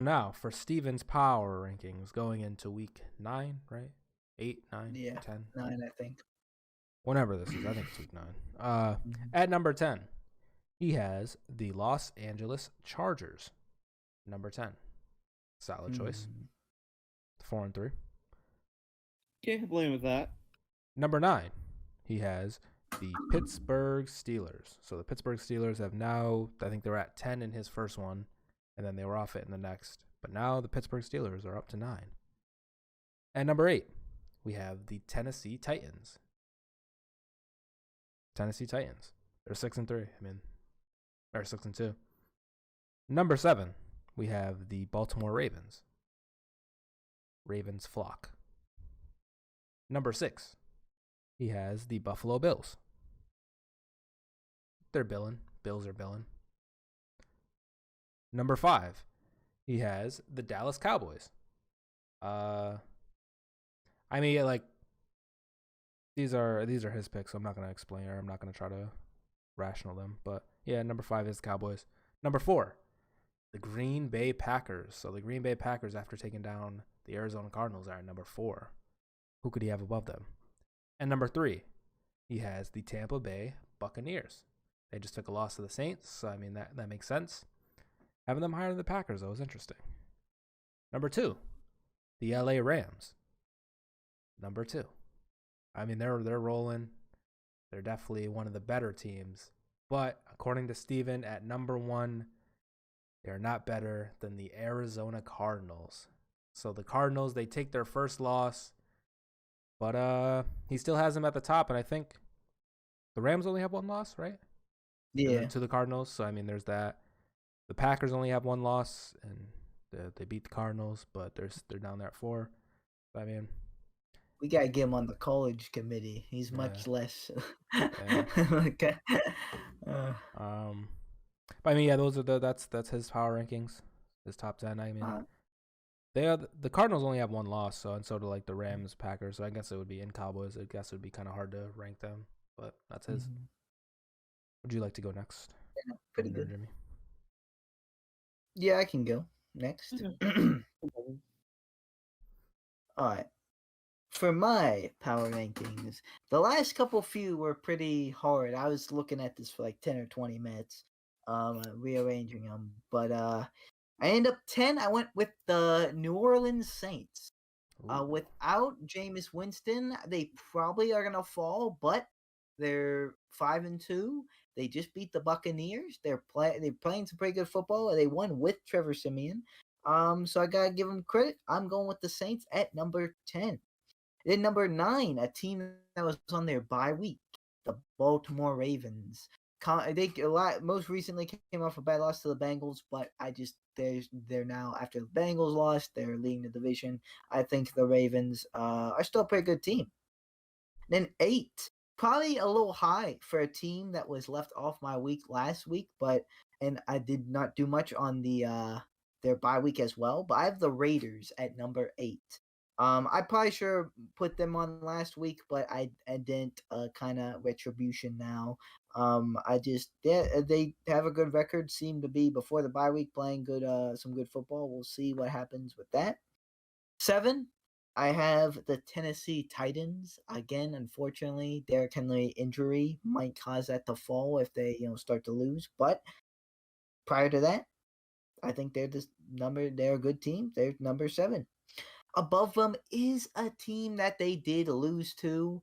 now for Steven's power rankings going into week 9, right? 8, 9, Yeah, 10. 9, I think. Whenever this is, I think it's week 9. Mhm. At number 10, he has the Los Angeles Chargers. Number 10. Solid choice. 4-3. Can't blame with that. Number 9, he has the Pittsburgh Steelers. So the Pittsburgh Steelers have now, I think they're at 10 in his first one, and then they were off it in the next. But now the Pittsburgh Steelers are up to 9. And number 8, we have the Tennessee Titans. Tennessee Titans. They're 6-3. I mean, or 6-2. Number 7, we have the Baltimore Ravens. Ravens flock. Number 6, he has the Buffalo Bills. They're billing. Bills are billing. Number 5, he has the Dallas Cowboys. I mean, like, these are his picks, so I'm not gonna explain or I'm not gonna try to rational them. But yeah, number 5 is the Cowboys. Number 4, the Green Bay Packers. So the Green Bay Packers, after taking down the Arizona Cardinals, are at number 4. Who could he have above them? And number 3, he has the Tampa Bay Buccaneers. They just took a loss to the Saints, so I mean that makes sense. Having them higher than the Packers, though, is interesting. Number 2, the LA Rams. Number 2. I mean, they're rolling. They're definitely one of the better teams. But according to Steven, at number 1, they're not better than the Arizona Cardinals. So the Cardinals, they take their first loss, but he still has them at the top. And I think the Rams only have 1 loss, right? Yeah. To the Cardinals. So, I mean, there's that. The Packers only have 1 loss, and they beat the Cardinals, but they're down there at 4. So, I mean, we gotta get him on the college committee. He's much less. But I mean, yeah, those are that's his power rankings, his top 10. I mean, the Cardinals only have 1 loss, and so do like the Rams, Packers. So I guess it would be in Cowboys. I guess it would be kind of hard to rank them, but that's his. Mm-hmm. Would you like to go next? Yeah, pretty good. Jimmy? Yeah, I can go next. All right. For my power rankings, the last few were pretty hard. I was looking at this for like 10 or 20 minutes, rearranging them. But I ended up 10. I went with the New Orleans Saints. Without Jameis Winston, they probably are gonna fall, but they're 5-2. They just beat the Buccaneers. They're playing some pretty good football. They won with Trevor Siemian. So I gotta give them credit. I'm going with the Saints at number 10. Then number 9, a team that was on their bye week, the Baltimore Ravens. They most recently came off a bad loss to the Bengals, but they're now, after the Bengals lost, they're leading the division. I think the Ravens are still a pretty good team. Then 8, probably a little high for a team that was left off my week last week, and I did not do much on their bye week as well. But I have the Raiders at number 8. I probably should have put them on last week, but I didn't. Kind of retribution now. They have a good record. Seem to be before the bye week playing some good football. We'll see what happens with that. 7, I have the Tennessee Titans. Again, unfortunately, Derrick Henry injury might cause that to fall if they start to lose. But prior to that, I think they're a good team. They're number 7. Above them is a team that they did lose to,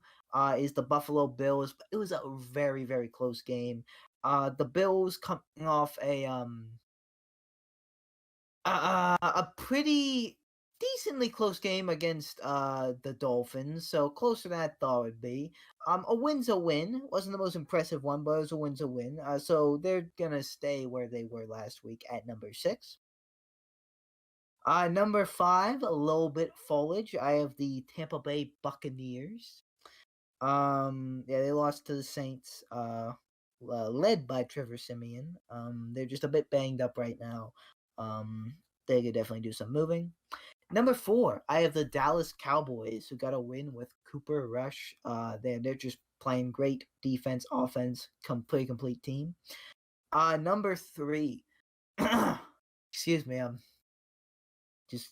is the Buffalo Bills. But it was a very, very close game. The Bills coming off a pretty decently close game against the Dolphins, so closer than I thought it would be. A win's a win. Wasn't the most impressive one, but it was a win's a win. So they're gonna stay where they were last week at number 6. Number 5, a little bit foliage. I have the Tampa Bay Buccaneers. They lost to the Saints, led by Trevor Siemian. They're just a bit banged up right now. They could definitely do some moving. Number 4, I have the Dallas Cowboys, who got a win with Cooper Rush. They're just playing great defense, offense, complete team. Number 3, excuse me, Just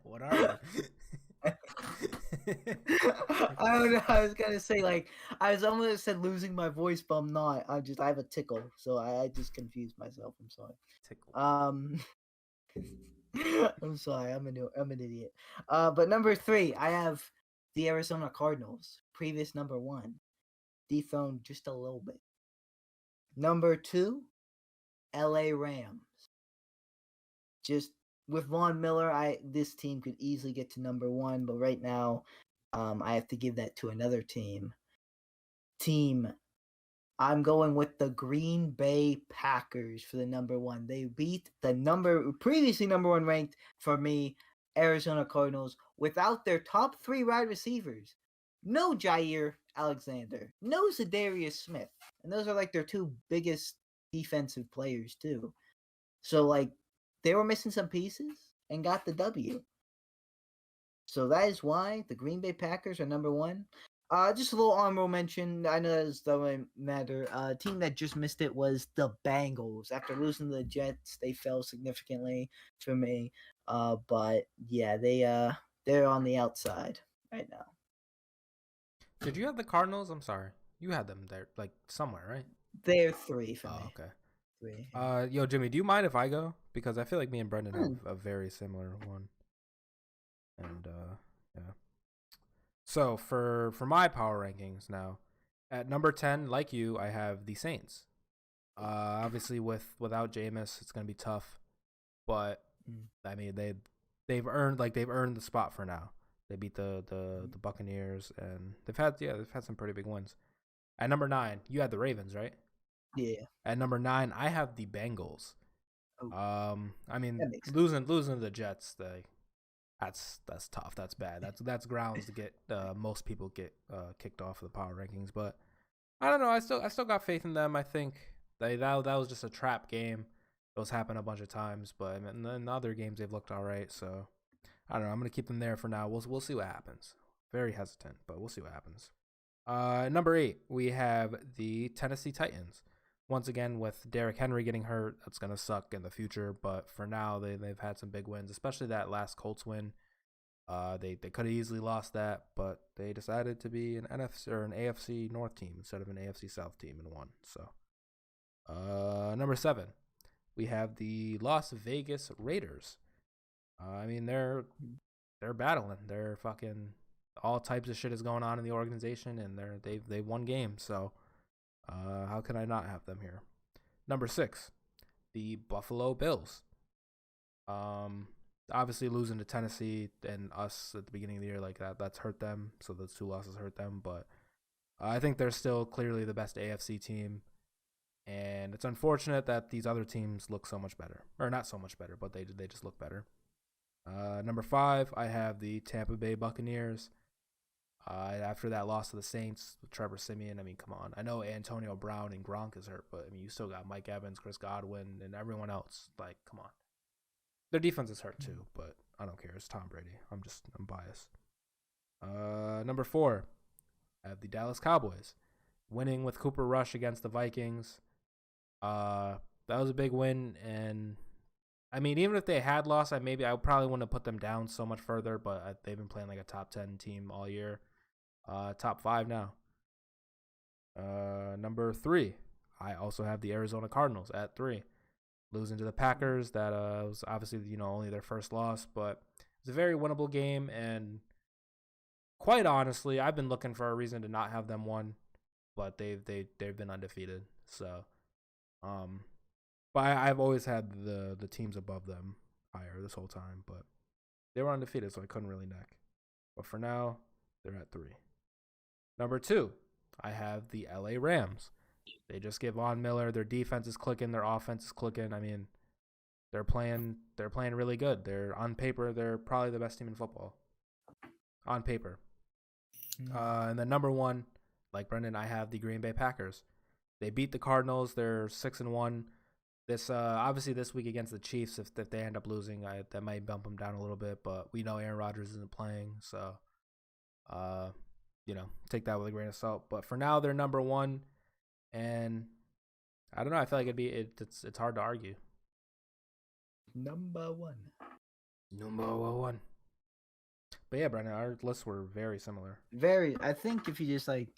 What are they? I don't know. I was gonna say like I was almost said losing my voice, but I'm not. I have a tickle, so I just confused myself. I'm sorry. Tickle. I'm sorry. I'm an idiot. But number 3, I have the Arizona Cardinals. Previous number 1, dethroned just a little bit. Number 2, L.A. Rams. Just with Von Miller, this team could easily get to number 1, but right now, I have to give that to another team. I'm going with the Green Bay Packers for the number 1. They beat the previously number 1 ranked for me, Arizona Cardinals, without their top 3 wide receivers. No Jair Alexander, no Zadarius Smith, and those are like their 2 biggest defensive players too. So like they were missing some pieces and got the W. So that is why the Green Bay Packers are number 1. Just a little honorable mention. I know that doesn't matter. Team that just missed it was the Bengals. After losing to the Jets, they fell significantly for me. But yeah, they're on the outside right now. Did you have the Cardinals? I'm sorry. You had them there, like somewhere, right? They're 3 for me. Oh, okay. 3. Yeah. Yo, Jimmy, do you mind if I go? Because I feel like me and Brendan have a very similar one. And yeah. So for my power rankings now, at number 10, like you, I have the Saints. Obviously without Jameis, it's gonna be tough, but I mean they've earned the spot for now. They beat the Buccaneers, and they've had some pretty big wins. At number 9, you had the Ravens, right? Yeah. At number 9, I have the Bengals. Oh, I mean that losing to the Jets, that's tough. That's bad. That's grounds to get most people get kicked off of the power rankings. But I don't know. I still got faith in them. I think that was just a trap game. Those happen a bunch of times, but in the other games they've looked all right. So I don't know. I'm gonna keep them there for now. We'll see what happens. Very hesitant, but we'll see what happens. Number 8, we have the Tennessee Titans. Once again, with Derrick Henry getting hurt, that's going to suck in the future. But for now, they've had some big wins, especially that last Colts win. They could have easily lost that, but they decided to be an NFC or an AFC North team instead of an AFC South team and won. So, number 7, we have the Las Vegas Raiders. I mean, they're battling. They're fucking all types of shit is going on in the organization, and they've won games. So. How can I not have them here? Number 6, the Buffalo Bills. Obviously losing to Tennessee and us at the beginning of the year, like that's hurt them. So those 2 losses hurt them, but I think they're still clearly the best AFC team. And it's unfortunate that these other teams look so much better, or not so much better, but they just look better. Number 5, I have the Tampa Bay Buccaneers. After that loss to the Saints with Trevor Siemian, I mean, come on. I know Antonio Brown and Gronk is hurt, but I mean, you still got Mike Evans, Chris Godwin, and everyone else. Like, come on. Their defense is hurt too, but I don't care. It's Tom Brady. I'm biased. Number 4, I have the Dallas Cowboys, winning with Cooper Rush against the Vikings. That was a big win, and I mean, even if they had lost, I probably wouldn't have put them down so much further, but they've been playing like a top 10 team all year. Top 5 now. Number 3, I also have the Arizona Cardinals at 3, losing to the Packers. That was obviously only their first loss, but it's a very winnable game. And quite honestly, I've been looking for a reason to not have them won, but they've been undefeated. So, but I've always had the teams above them higher this whole time, but they were undefeated, so I couldn't really neck. But for now, they're at 3. Number 2, I have the LA Rams. They just get Von Miller. Their defense is clicking. Their offense is clicking. I mean, they're playing really good. On paper, they're probably the best team in football. On paper. And then number 1, like Brendan, I have the Green Bay Packers. They beat the Cardinals. They're 6-1. This obviously this week against the Chiefs, if they end up losing, that might bump them down a little bit. But we know Aaron Rodgers isn't playing, so take that with a grain of salt. But for now, they're number 1, and I don't know. I feel like it's hard to argue. Number one. Number one. But yeah, Brandon, our lists were very similar. Very. I think if you just like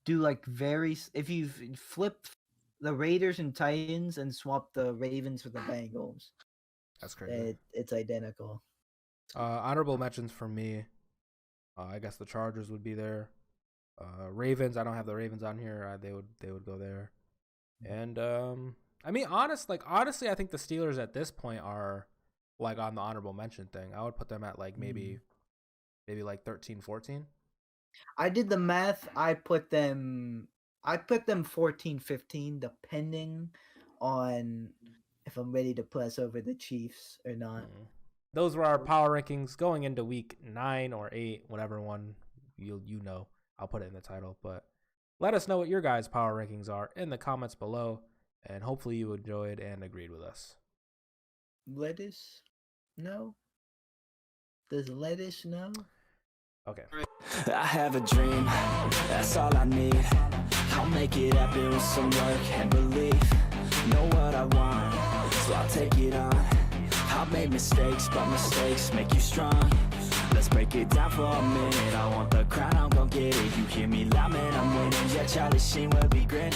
do like if you flip the Raiders and Titans and swap the Ravens with the Bengals, That's crazy. It's identical. Honorable mentions for me. I guess the Chargers would be there. Ravens. I don't have the Ravens on here. They would go there. And I mean, honestly, I think the Steelers at this point are like on the honorable mention thing. I would put them at like maybe like 13, 14. I did the math. I put them 14, 15, depending on if I'm ready to press over the Chiefs or not. Those were our power rankings going into week 9 or 8, whatever one you know. I'll put it in the title, but let us know what your guys' power rankings are in the comments below, and hopefully you enjoyed and agreed with us. Lettuce? No? Does lettuce know? Okay. I have a dream, that's all I need. I'll make it happen with some work and belief. Know what I want, so I'll take it on. I've made mistakes, but mistakes make you strong. Let's break it down for a minute. I want the crown, I'm gon' get it. You hear me loud, man, I'm winning. Yeah, Charlie Sheen will be grinning.